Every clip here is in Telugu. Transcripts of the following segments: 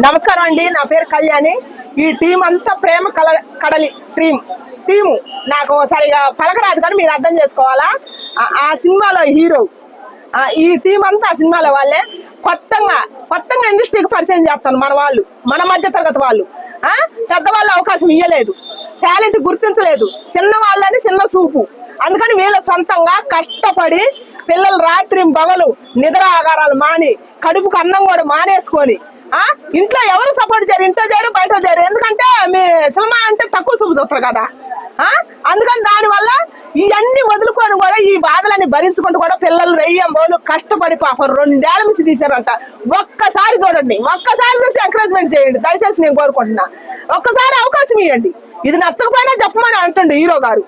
నమస్కారం అండి, నా పేరు కళ్యాణి. ఈ టీం అంతా ప్రేమ కడలి టీము నాకు సరిగా పలకరాదు కానీ మీరు అర్థం చేసుకోవాలా. ఆ సినిమాలో హీరో, ఈ టీం అంతా ఆ సినిమాలో వాళ్ళే. కొత్తగా ఇండస్ట్రీకి పరిచయం చేస్తాను. మన మధ్య తరగతి వాళ్ళు పెద్దవాళ్ళు అవకాశం ఇవ్వలేదు, టాలెంట్ గుర్తించలేదు, చిన్న వాళ్ళని చిన్న చూపు. అందుకని వీళ్ళ సొంతంగా కష్టపడి పిల్లలు రాత్రి పగలు నిద్ర ఆగారాలు మాని కడుపుకు అన్నం కూడా మానేసుకొని ఇంట్లో ఎవరు సపోర్ట్ చేయరు, ఇంట్లో చేయరు బయట చేయరు. ఎందుకంటే మీ సినిమా అంటే తక్కువ చూపు చూస్తారు కదా. అందుకని దానివల్ల ఇవన్నీ వదులుకొని కూడా ఈ బాధలన్నీ భరించుకుంటూ కూడా పిల్లలు రెయ్యంబోలు కష్టపడి పాపం 2 ఏళ్ల నుంచి తీశారంట. ఒక్కసారి చూడండి, ఒక్కసారి చూసి ఎంకరేజ్మెంట్ చేయండి దయచేసి, నేను కోరుకుంటున్నా. ఒక్కసారి అవకాశం ఇవ్వండి. ఇది నచ్చకపోయినా చెప్పమని అంటుండే హీరో గారు.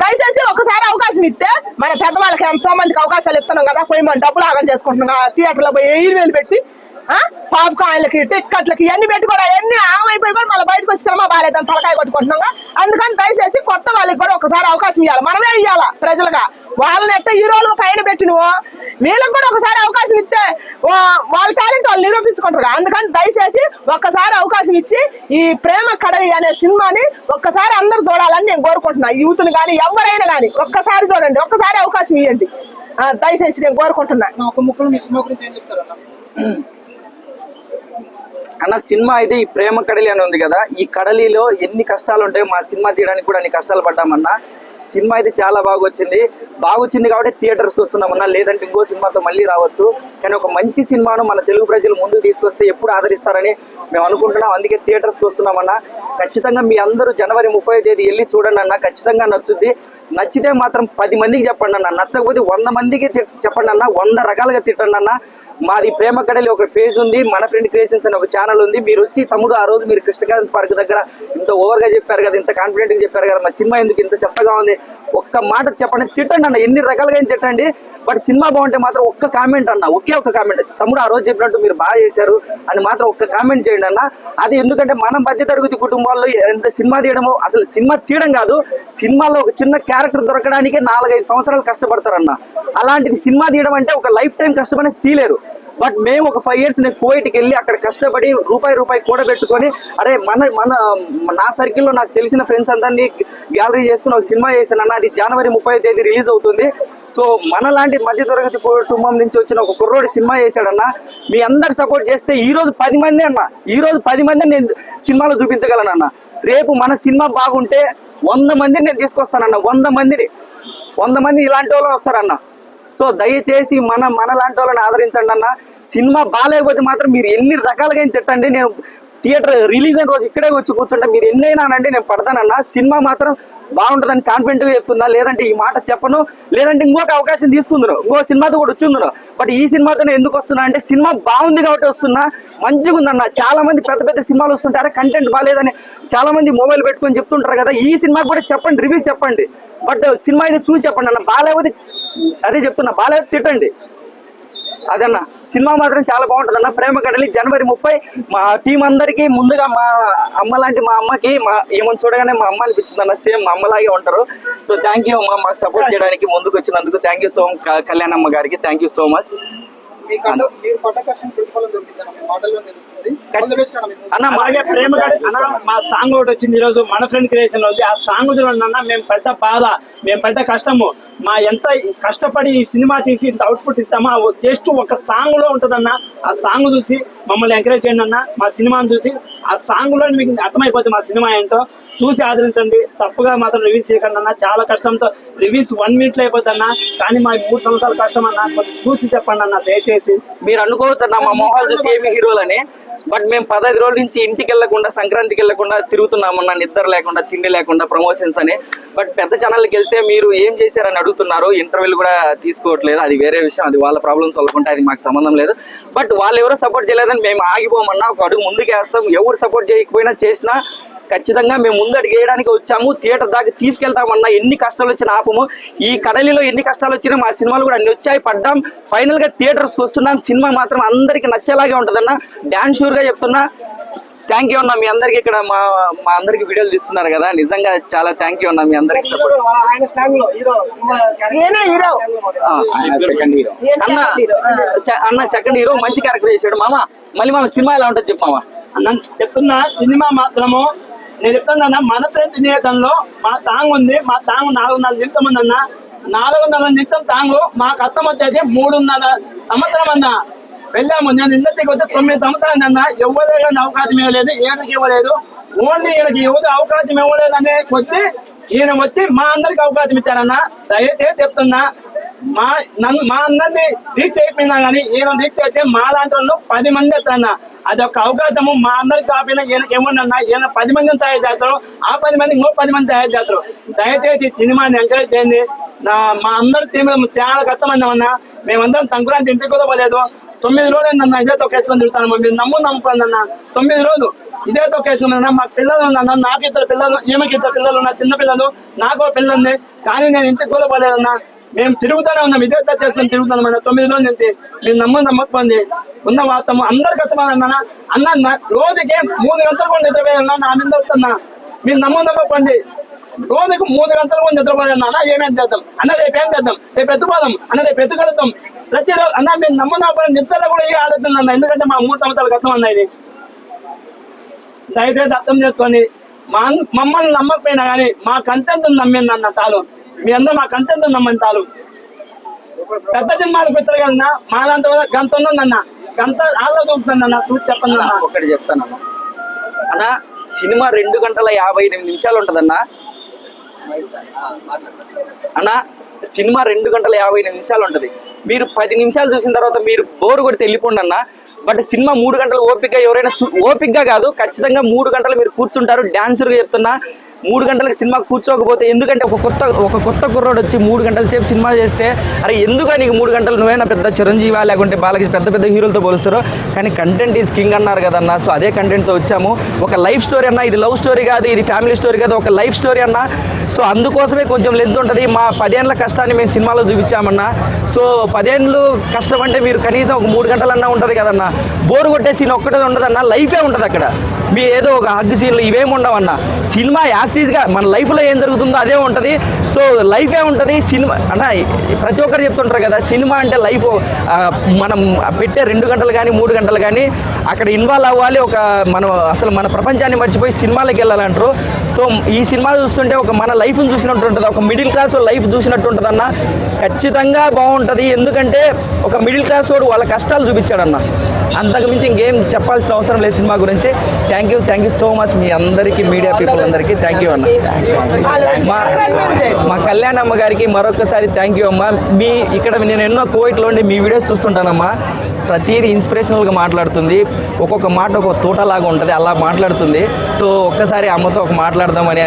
దయచేసి ఒకసారి అవకాశం ఇస్తే మన పెద్దవాళ్ళకి ఎంతో మందికి అవకాశాలు ఇస్తున్నాం కదా, పోయి మనం డబ్బులు ఆగం చేసుకుంటున్నాం. థియేటర్లో పోయి 5,000 పెట్టి పాప్కార్న్లకి టిక్కెట్లకి ఇవన్నీ పెట్టి కూడా అవన్నీ ఆమైపోయి కూడా మళ్ళీ బయటకు వచ్చి సినిమా బాగాలేదని తలకాయ కొట్టుకుంటున్నాం. అందుకని దయచేసి కొత్త వాళ్ళకి కూడా ఒకసారి అవకాశం ఇవ్వాలి. మనమే ఇవ్వాలా ప్రజలుగా. వాళ్ళని ఎట్ట హీరోలు పైన పెట్టినవో వీళ్ళకి కూడా ఒకసారి అవకాశం ఇస్తే వాళ్ళ టాలెంట్ వాళ్ళు నిరూపించుకుంటారు. అందుకని దయచేసి ఒక్కసారి అవకాశం ఇచ్చి ఈ ప్రేమ కడలి అనే సినిమాని ఒక్కసారి అందరు చూడాలని నేను కోరుకుంటున్నా. యూత్ని కానీ ఎవరైనా కానీ ఒక్కసారి చూడండి, ఒక్కసారి అవకాశం ఇవ్వండి దయచేసి నేను కోరుకుంటున్నా. అన్న సినిమా అయితే ఈ ప్రేమ కడలి అని ఉంది కదా, ఈ కడలిలో ఎన్ని కష్టాలు ఉంటాయో మా సినిమా తీయడానికి కూడా అన్ని కష్టాలు పడ్డామన్నా. సినిమా అయితే చాలా బాగా వచ్చింది కాబట్టి థియేటర్స్కి వస్తున్నామన్నా, లేదంటే ఇంకో సినిమాతో మళ్ళీ రావచ్చు. కానీ ఒక మంచి సినిమాను మన తెలుగు ప్రజలు ముందుకు తీసుకొస్తే ఎప్పుడు ఆదరిస్తారని మేము అనుకుంటున్నాం. అందుకే థియేటర్స్కి వస్తున్నామన్నా. ఖచ్చితంగా మీ అందరూ జనవరి 30వ తేదీ వెళ్ళి చూడండి అన్న, ఖచ్చితంగా నచ్చుద్ది. నచ్చితే మాత్రం 10 మందికి చెప్పండి అన్న, నచ్చకపోతే 100 మందికి చెప్పండి అన్న, 100 రకాలుగా తిట్టండి అన్న. మాది ప్రేమ కడలి ఒక పేజ్ ఉంది, మన ఫ్రెండ్ క్రియేషన్స్ అని ఒక ఛానల్ ఉంది. మీరు వచ్చి తమ్ముడు ఆ రోజు మీరు కృష్ణకాంత్ పార్క్ దగ్గర ఇంత ఓవర్గా చెప్పారు కదా, ఇంత కాన్ఫిడెంట్గా చెప్పారు కదా, మా సినిమా ఎందుకు ఇంత చెత్తగా ఉంది, ఒక్క మాట చెప్పండి, తిట్టండి అన్న, ఎన్ని రకాలుగా తిట్టండి. బట్ సినిమా బాగుంటే మాత్రం ఒక్క కామెంట్ అన్న, ఒకే ఒక్క కామెంట్, తమ్ముడు ఆ రోజు చెప్పినట్టు మీరు బాగా చేశారు అని మాత్రం ఒక్క కామెంట్ చేయండి అన్న. అది ఎందుకంటే మనం మధ్యతరగతి కుటుంబాల్లో ఎంత సినిమా తీయడమో, అసలు సినిమా తీయడం కాదు, సినిమాలో ఒక చిన్న క్యారెక్టర్ దొరకడానికి 4-5 సంవత్సరాలు కష్టపడతారన్న. అలాంటిది సినిమా తీయడం అంటే ఒక లైఫ్ టైం కష్టపడి తీయలేరు. బట్ మేము ఒక 5 years నేను కువైట్కి వెళ్ళి అక్కడ కష్టపడి రూపాయి కూడబెట్టుకొని, అరే నా సర్కిల్లో నాకు తెలిసిన ఫ్రెండ్స్ అందరినీ గ్యాలరీ చేసుకుని ఒక సినిమా చేశాను అన్న. అది జనవరి 30వ తేదీ రిలీజ్ అవుతుంది. సో మనలాంటి మధ్యతరగతి కుటుంబం నుంచి వచ్చిన ఒక కుర్రోడి సినిమా చేశాడన్న. మీ అందరు సపోర్ట్ చేస్తే ఈరోజు 10 మంది అన్న, ఈరోజు 10 మందిని నేను సినిమాలో చూపించగలను అన్న. రేపు మన సినిమా బాగుంటే 100 మందిని నేను తీసుకొస్తానన్న, 100 మంది ఇలాంటి వాళ్ళు వస్తారన్న. సో దయచేసి మనలాంటి వాళ్ళని ఆదరించండి అన్న. సినిమా బాగాలేకపోతే మాత్రం మీరు ఎన్ని రకాలుగా తిట్టండి, నేను థియేటర్ రిలీజ్ అయిన రోజు ఇక్కడే వచ్చి కూర్చుంటా, మీరు ఎన్నైనా అనండి, నేను పడతానన్నా. సినిమా మాత్రం బాగుంటుందని కాన్ఫిడెంట్గా చెప్తున్నా, లేదంటే ఈ మాట చెప్పను, లేదంటే ఇంకొక అవకాశం తీసుకుందును, ఇంకో సినిమాతో కూడా వచ్చిందును. బట్ ఈ సినిమాతోనే ఎందుకు వస్తున్నా అంటే సినిమా బాగుంది కాబట్టి వస్తున్నా, మంచిగా ఉందన్న. చాలా మంది పెద్ద సినిమాలు వస్తుంటారు, కంటెంట్ బాగాలేదని చాలా మంది మొబైల్ పెట్టుకొని చెప్తుంటారు కదా, ఈ సినిమా కూడా చెప్పండి, రివ్యూస్ చెప్పండి. బట్ సినిమా అయితే చూసి చెప్పండి అన్న. బాగాలేకపోతే అదే చెప్తున్నా, బాగాలేకపోతే తిట్టండి అదన్న. సినిమా మాత్రం చాలా బాగుంటుంది అన్న. ప్రేమ కడలి జనవరి 30. మా టీం అందరికీ ముందుగా మా అమ్మ లాంటి మా అమ్మకి ఏమని చూడగానే మా అమ్మ అనిపించింది అన్న, సేమ్ మా అమ్మలాగే ఉంటారు. సో థ్యాంక్ యూ అమ్మ, మాకు సపోర్ట్ చేయడానికి ముందుకు వచ్చినందుకు. Thank you so much Kalyanamma గారికి, థ్యాంక్ యూ సో మచ్ అన్న. అలాగే ప్రేమ అన్న, మా సాంగ్ ఒకటి వచ్చింది ఈరోజు మన ఫ్రెండ్ క్రియేషన్ ఉంది. ఆ సాంగ్ చూడండి అన్న, మేము పెద్ద బాధ, మేము పెద్ద కష్టము, మా ఎంత కష్టపడి ఈ సినిమా తీసి ఇంత అవుట్పుట్ ఇస్తామా, జస్ట్ ఒక సాంగ్ లో ఉంటుందన్న. ఆ సాంగ్ చూసి మమ్మల్ని ఎంకరేజ్ చేయండి అన్న. మా సినిమాని చూసి ఆ సాంగ్ లో మీకు అర్థమైపోతుంది మా సినిమా ఏంటో, చూసి ఆదరించండి. తప్పుగా మాత్రం రివ్యూస్ చేయకండి అన్న. చాలా కష్టంతో రివ్యూస్ 1 minute అయిపోతుంది అన్న, కానీ మా 3 సంవత్సరాల కష్టం అన్న, కొంచెం చూసి చెప్పండి అన్న దయచేసి. మీరు అనుకోవచ్చు అన్న మా మొహాలు చూసి ఏమి హీరోలని. బట్ మేము 15 రోజుల నుంచి ఇంటికి వెళ్లకుండా, సంక్రాంతికి వెళ్లకుండా తిరుగుతున్నామన్నా, నిద్ర లేకుండా, తిండి లేకుండా, ప్రమోషన్స్ అని. బట్ పెద్ద ఛానల్కి వెళ్తే మీరు ఏం చేశారని అడుగుతున్నారు, ఇంటర్వ్యూలు కూడా తీసుకోవట్లేదు, అది వేరే విషయం, అది వాళ్ళ ప్రాబ్లమ్స్ వాళ్ళకుంటే అది మాకు సంబంధం లేదు. బట్ వాళ్ళు ఎవరో సపోర్ట్ చేయలేదని మేము ఆగిపోమన్నా, ఒక అడుగు ముందుకు వేస్తాం. ఎవరు సపోర్ట్ చేయకపోయినా చేసినా ఖచ్చితంగా మేము ముందడుగు వేయడానికి వచ్చాము, థియేటర్ దాకా తీసుకెళ్తామన్నా. ఎన్ని కష్టాలు వచ్చినా ఆపము. ఈ కడలిలో ఎన్ని కష్టాలు వచ్చినా మా సినిమాలు కూడా అన్ని వచ్చాయి, పడ్డాం. ఫైనల్గా థియేటర్స్కి వస్తున్నాం. సినిమా మాత్రం అందరికీ నచ్చేలాగే ఉంటుందన్న, డాన్స్ షూర్గా చెప్తున్నా. థ్యాంక్ యూ అన్న మీ అందరికి ఇక్కడ మా అందరికి వీడియోలు తీస్తున్నారు కదా, నిజంగా చాలా థ్యాంక్ యూ అన్న మీ అందరికి సపోర్ట్. ఈయన హీరో సెకండ్ హీరో అన్న అన్న సెకండ్ హీరో మంచి క్యారెక్టర్ చేశాడు మామ. మళ్ళీ మామ సినిమా ఎలా ఉంటుంది చెప్పు మామ. అన్న చెప్తున్నా, సినిమా మాత్రము నేను చెప్తున్నా, మన ఫ్రెండ్స్ నియోజకంలో మా తాంగ్ ఉంది. మా తాంగ్ 400 నిమిషం ఉందన్న. 400 నిమిషం తాంగు మాకు అర్థం వచ్చేసి 3.5 సంవత్సరం అన్న. వెళ్ళాము. నేను ఇండస్ట్రీకి వచ్చి 9 సంవత్సరాలు అన్న. ఎవరే కానీ అవకాశం ఇవ్వలేదు, ఈయనకి ఇవ్వలేదు. ఓన్లీ ఈయనకి ఎవరు అవకాశం ఇవ్వలేదు అనే వచ్చి ఈయన వచ్చి మా అందరికి అవకాశం ఇచ్చారన్న. దయచేసి చెప్తున్నా, మా అందరినీ రీచ్ అయిపోయినా కానీ ఈయన రీచ్ అయితే మా లాంటి వాళ్ళు 10 మంది ఎత్తన్నా. అదొక అవకాశము మా అందరికి కాకపోయినా ఈయనకి ఏమన్నా ఈయన 10 మందిని తయారు చేస్తారు. ఆ 10 మంది ఇంకో 10 మంది తయారు చేస్తారు. దయచేసి సినిమాని ఎంకరేజ్ చేయండి. మా అందరి టీం చాలా కష్టమన్నా. మేమందరం సంక్రాంతి ఇంటికి కూడా పోలేదు. 9 రోజులు అన్న ఇదే తొక్కేసుకొని తిరుగుతాను. మీరు నమ్ముకోండి అన్న. 9 రోజులు ఇదే తొక్కేసుకున్నా. మాకు పిల్లలు ఉందన్న. నాకు 2 పిల్లలు, ఈమెకి 2 పిల్లలు ఉన్నారు, చిన్న పిల్లలు. నాకు పిల్లలు ఉంది. కానీ నేను ఇంటికి కూడా పోలేదన్నా. మేము తిరుగుతూనే ఉన్నాం, ఇదే చేసుకొని తిరుగుతున్నాం అన్న. 9 రోజుల నుంచి మీరు నమ్మకపోండి. ఉన్న వాస్తవం అందరికి అర్థమన్నా. అన్న రోజుకి 3 గంటలు కూడా నిద్రపోయాలన్నా. నా మీద వస్తున్నా. మీరు నమ్మకపోండి. రోజుకు 3 గంటలు కూడా నిద్రపోయాలన్నా. ఏమేం చేద్దాం అన్న, రేపేం చేద్దాం, రేపు ఎత్తుకోదాం అన్న, రేపు ఎత్తుకెళ్తాం. ప్రతిరోజు అన్న మీరు నమ్మకపోయిన నిద్రలో కూడా ఏ ఆలోచన అన్న. ఎందుకంటే మా 3 సంవత్సరాల కష్టం అన్న ఇది. దయచేసి అర్థం చేసుకోండి. మమ్మల్ని నమ్మకపోయినా కానీ మా కంటెంట్ నమ్మింది అన్న చాలు. మీ అందరూ మా కంటెంట్ నమ్మని చాలు. పెద్ద సినిమాలకు వచ్చారు కదన్నా, మా దాంట్లో గంట ఉందన్న. గంట ఆలోచిస్తుందన్న. చూసి చెప్పండి అన్న. ఒకటి చెప్తానన్న అన్న, సినిమా 2 గంటల 58 నిమిషాలు ఉంటదన్న. అన్న సినిమా 2 గంటల 58 నిమిషాలు ఉంటది. మీరు 10 నిమిషాలు చూసిన తర్వాత మీరు బోర్ కొడితే వెళ్ళిపోండి అన్న. బట్ సినిమా 3 గంటలు ఓపికగా ఎవరైనా ఓపికగా కాదు, ఖచ్చితంగా 3 గంటలు మీరు కూర్చుంటారు. డాన్సర్గా చెప్తున్నా, 3 గంటలకు సినిమా కూర్చోకపోతే, ఎందుకంటే ఒక కొత్త కుర్రోడు వచ్చి 3 గంటల సేపు సినిమా చేస్తే, అరే ఎందుకు నీకు 3 గంటలు, నువ్వేనా పెద్ద చిరంజీవి లేకుంటే బాలకృష్ణ పెద్ద హీరోలతో పోలుస్తారు. కానీ కంటెంట్ ఈజ్ కింగ్ అన్నారు కదన్నా. సో అదే కంటెంట్తో వచ్చాము. ఒక లైఫ్ స్టోరీ అన్న, ఇది లవ్ స్టోరీ కాదు, ఇది ఫ్యామిలీ స్టోరీ కాదు, ఒక లైఫ్ స్టోరీ అన్న. సో అందుకోసమే కొంచెం లెంత్ ఉంటుంది. మా 10 ఏళ్ళ కష్టాన్ని మేము సినిమాలో చూపించామన్నా. సో 10 ఏళ్ళు కష్టం అంటే మీరు కనీసం ఒక 3 గంటలన్నా ఉంటుంది కదన్నా. బోరు కొట్టే సీన్ ఒక్కటే ఉండదన్నా, లైఫే ఉంటుంది అక్కడ. మీ ఏదో ఒక హగ్ సీన్లు ఇవేమి ఉండవన్నా. సినిమా యాస్టీజ్గా మన లైఫ్లో ఏం జరుగుతుందో అదే ఉంటుంది. సో లైఫే ఉంటుంది సినిమా అన్న. ప్రతి ఒక్కరు చెప్తుంటారు కదా, సినిమా అంటే లైఫ్. మనం పెట్టే 2 గంటలు కానీ 3 గంటలు కానీ అక్కడ ఇన్వాల్వ్ అవ్వాలి. మనం అసలు మన ప్రపంచాన్ని మర్చిపోయి సినిమాలకు వెళ్ళాలంటారు. సో ఈ సినిమా చూస్తుంటే ఒక మన లైఫ్ని చూసినట్టు ఉంటుంది, ఒక మిడిల్ క్లాస్ లైఫ్ చూసినట్టు ఉంటుంది అన్న. ఖచ్చితంగా బాగుంటుంది. ఎందుకంటే ఒక మిడిల్ క్లాస్ వాడు వాళ్ళ కష్టాలు చూపించాడన్న. అంతకు మించి ఇంకేం చెప్పాల్సిన అవసరం లేదు సినిమా గురించి. థ్యాంక్ యూ సో మచ్ మీ అందరికీ, మీడియా పీపుల్ అందరికీ థ్యాంక్ యూ అన్న. మా కళ్యాణమ్మ గారికి మరొకసారి థ్యాంక్ యూ అమ్మ. ఇక్కడ నేను ఎన్నో కోవిడ్లో ఉండి మీ వీడియోస్ చూస్తుంటానమ్మా. ప్రతిదీ ఇన్స్పిరేషనల్గా మాట్లాడుతుంది. ఒక్కొక్క మాట ఒక తోటలాగా ఉంటుంది, అలా మాట్లాడుతుంది. సో ఒక్కసారి అమ్మతో ఒక మాట్లాడదామని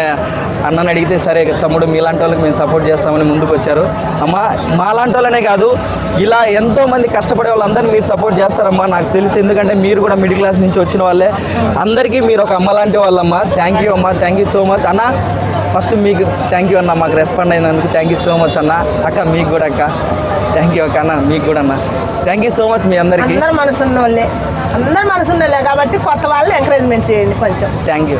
అన్నని అడిగితే, సరే తమ్ముడు మీలాంటి వాళ్ళకి మేము సపోర్ట్ చేస్తామని ముందుకు వచ్చారు. అమ్మ మాలాంటి వాళ్ళనే కాదు, ఇలా ఎంతోమంది కష్టపడే వాళ్ళందరినీ మీరు సపోర్ట్ చేస్తారమ్మా, నాకు తెలుసు. ఎందుకంటే మీరు కూడా మిడిల్ క్లాస్ నుంచి వచ్చిన వాళ్ళే. అందరికీ మీరు ఒక అమ్మ లాంటి వాళ్ళమ్మా. థ్యాంక్ యూ అమ్మ. థ్యాంక్ యూ సో మచ్ అన్న. ఫస్ట్ మీకు థ్యాంక్ యూ అన్న, మాకు రెస్పాండ్ అయినందుకు థ్యాంక్ యూ సో మచ్ అన్న. అక్క మీకు కూడా అక్క థ్యాంక్ యూ అక్క. అన్న మీకు కూడా అన్న థ్యాంక్ యూ సో మచ్. మీ అందరికీ అందరు మనసున్నోళ్ళే కాబట్టి కొత్త వాళ్ళు ఎంకరేజ్మెంట్ చేయండి కొంచెం. Thank you.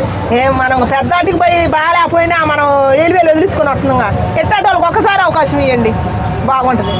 మనం పెద్దాటికి పోయి బాగాలేకపోయినా మనం వేలు వదిలించుకొని వస్తున్నాం. ఎట్టాటి వాళ్ళకి ఒక్కసారి అవకాశం ఇవ్వండి, బాగుంటుంది.